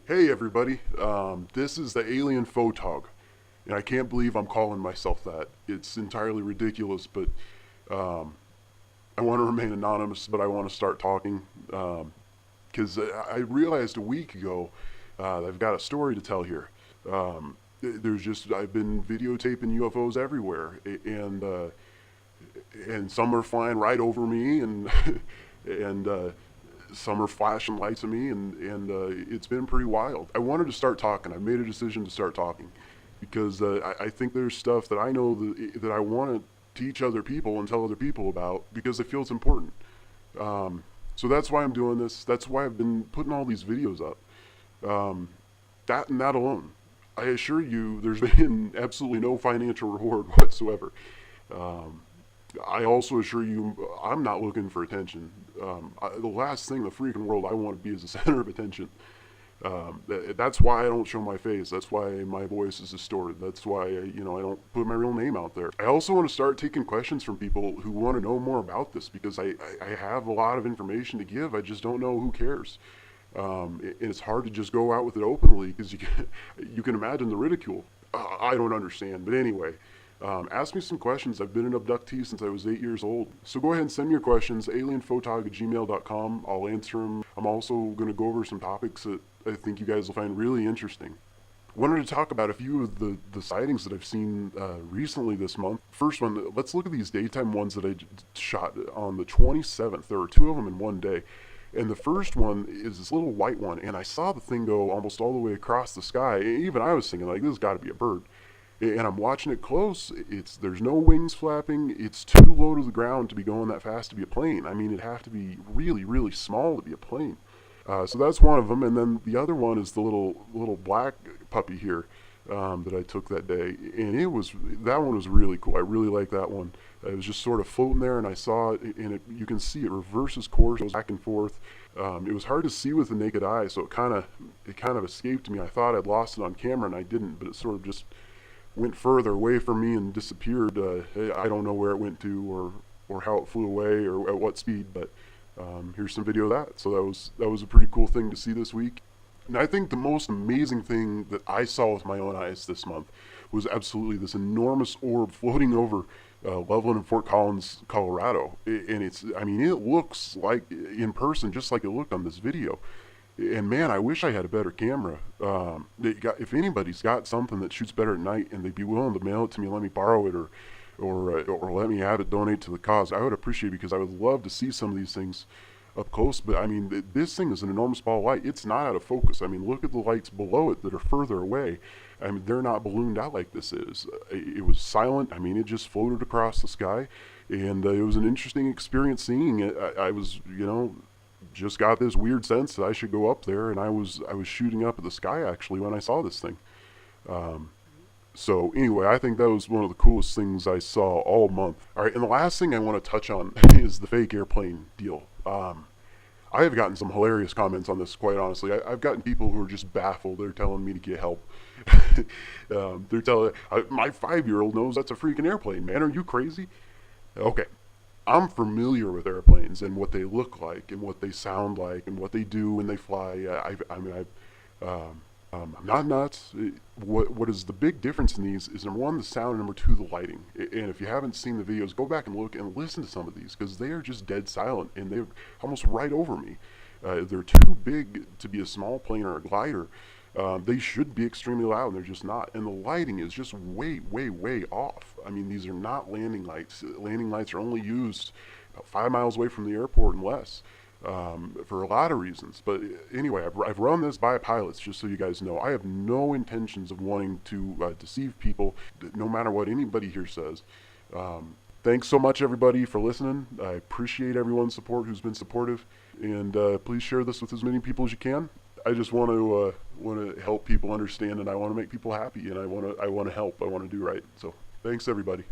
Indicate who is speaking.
Speaker 1: Hey everybody, this is the alien photog, and I can't believe I'm calling myself that. It's entirely ridiculous, but I want to remain anonymous, but I want to start talking, because I realized a week ago that I've got a story to tell here. I've been videotaping UFOs everywhere, and some are flying right over me, and and some are flashing lights at me, and it's been pretty wild. I wanted to start talking. I made a decision to start talking because I think there's stuff that I know that I want to teach other people and tell other people about because I feel it's important. So that's why I'm doing this. That's why I've been putting all these videos up. Um, that and that alone. I assure you, there's been absolutely no financial reward whatsoever. Um, I also assure you, I'm not looking for attention. The last thing in the freaking world I want to be is the center of attention. That's why I don't show my face. That's why my voice is distorted. That's why I don't put my real name out there. I also want to start taking questions from people who want to know more about this because I have a lot of information to give. I just don't know who cares. And it's hard to just go out with it openly because you can imagine the ridicule. I don't understand. But anyway, ask me some questions. I've been an abductee since I was 8 years old. So go ahead and send me your questions, alienphotog@gmail.com. I'll answer them. I'm also going to go over some topics that I think you guys will find really interesting. Wanted to talk about a few of the sightings that I've seen recently this month. First one, let's look at these daytime ones that I shot on the 27th. There were two of them in one day. And the first one is this little white one, and I saw the thing go almost all the way across the sky. Even I was thinking, like, this has got to be a bird. And I'm watching it close. There's no wings flapping. It's too low to the ground to be going that fast to be a plane. I mean, it'd have to be really, really small to be a plane. So that's one of them, and then the other one is the little black puppy here that I took that day, and that one was really cool. I really like that one. It was just sort of floating there, and I saw it, and you can see it reverses course, goes back and forth. It was hard to see with the naked eye, so it kind of escaped me. I thought I'd lost it on camera, and I didn't, but it sort of just went further away from me and disappeared. I don't know where it went to or how it flew away or at what speed, but here's some video of that. So that was a pretty cool thing to see this week. And I think the most amazing thing that I saw with my own eyes this month was absolutely this enormous orb floating over Loveland and Fort Collins, Colorado. And it looks like in person just like it looked on this video. And man, I wish I had a better camera. If anybody's got something that shoots better at night and they'd be willing to mail it to me, let me borrow it, or let me have it donate to the cause, I would appreciate it because I would love to see some of these things up close. But I mean, this thing is an enormous ball of light. It's not out of focus. I mean, look at the lights below it that are further away. I mean, they're not ballooned out like this is. It was silent. I mean, it just floated across the sky, and it was an interesting experience seeing it. I was, just got this weird sense that I should go up there, and I was shooting up at the sky actually when I saw this thing. So anyway, I think that was one of the coolest things I saw all month. All right, and the last thing I want to touch on is the fake airplane deal. I have gotten some hilarious comments on this, quite honestly. I've gotten people who are just baffled. They're telling me to get help. They're telling my 5-year-old knows that's a freaking airplane. Man, are you crazy? Okay, I'm familiar with airplanes and what they look like and what they sound like and what they do when they fly. I'm not nuts. What is the big difference in these is, number one, the sound, and number two, the lighting. And if you haven't seen the videos, go back and look and listen to some of these because they are just dead silent and they're almost right over me. They're too big to be a small plane or a glider. They should be extremely loud, and they're just not. And the lighting is just way, way, way off. I mean, these are not landing lights. Landing lights are only used about 5 miles away from the airport and less, for a lot of reasons. But anyway, I've run this by pilots, just so you guys know. I have no intentions of wanting to deceive people, no matter what anybody here says. Thanks so much, everybody, for listening. I appreciate everyone's support who's been supportive, and please share this with as many people as you can. I just want to help people understand, and I want to make people happy, and I want to help. I want to do right. So thanks, everybody.